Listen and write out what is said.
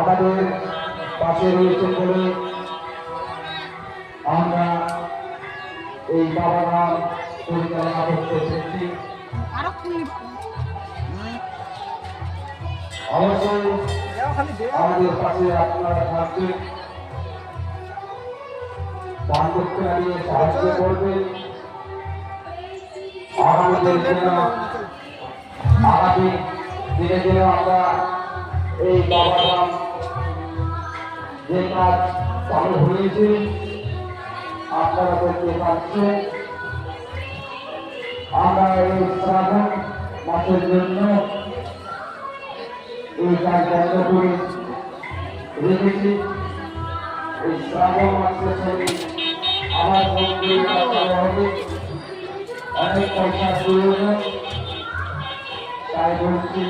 আমাদের পাশে রয়েছে বলে আমরা এই বাবারা পরিচালনা করতে এসেছি। অবশ্যই আমাদের পাশে আপনারা থাকবেন, দান করতে নিয়ে সাহায্য করবেন। আগামী দিনে দিনে আমরা এই বাবারা যে কাজ চালু হয়েছে আপনারা করতে পারছেন। আমরা এই শ্রাবণ মাসের জন্য এই কাজ বন্ধ করে রেখেছি। এই শ্রাবণ মাসের সঙ্গে আমার মন্দির হবে, অনেক পয়সা প্রয়োজন, তাই বলছি